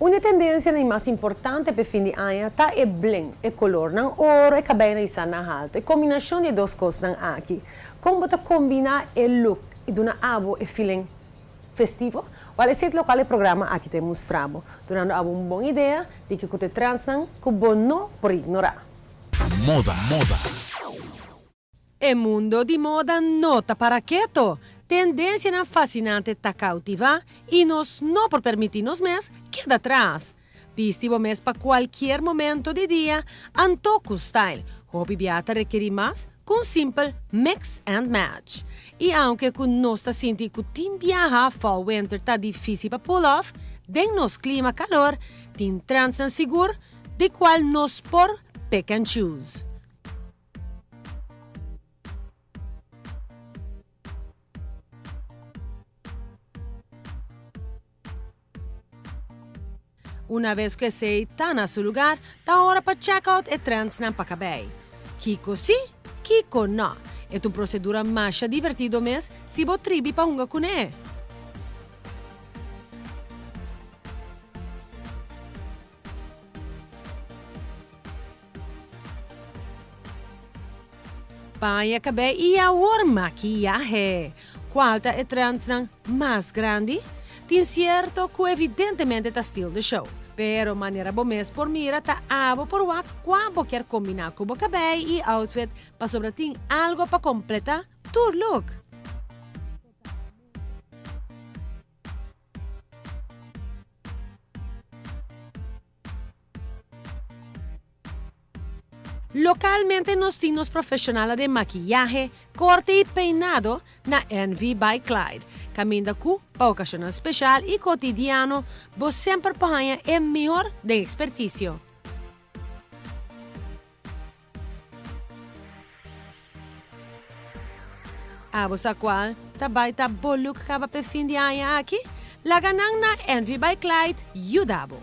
Una tendência mais importante para fim de ano tá é bling, é color ng ouro e cabelo isa na alto. E combinação de duas coisas ng aqui. Como você combinar o look e duna abo e feeling festivo, vale ser local o programa aqui te mostramos. Durante abo uma boa ideia de que você transan com bom não por ignorar. Moda. E mundo di moda nota para quieto. Tendência na fascinante tá cautivar e nós não por permitirnos mais queda atrás. Vestivo mais para qualquer momento de dia, antoco style. Hobby biata requer mais com simple mix and match. E aunque com nós tá sentindo que o team viaja fall winter tá difícil para pull off, den nos clima calor, tem transan seguro, de qual nos por pick and choose. Una vez que se está na su lugar, tá hora para check-out e transnan para cabay. Kiko sim, Kiko não. É uma procedura mais divertida mesmo se você tribi para unga com ele. Banha cabay e agora maquillaje. Qualta e transnan mais grande? Tem certo que evidentemente está estilo de show. Pero maneira bom mesmo por mira tá abo por wak quando quer combinar com o cabelo e outfit para sobre ter algo para completar tu look. Localmente nos tinos profissionales de maquillaje, corte y peinado na Envy by Clyde. Caminda cu para ocasión especial y cotidiano, vos siempre pahanha é mejor de experticio. A vos a qual tabay ta boluk kaba pe fin de año aqui, la ganang na Envy by Clyde, yudabo.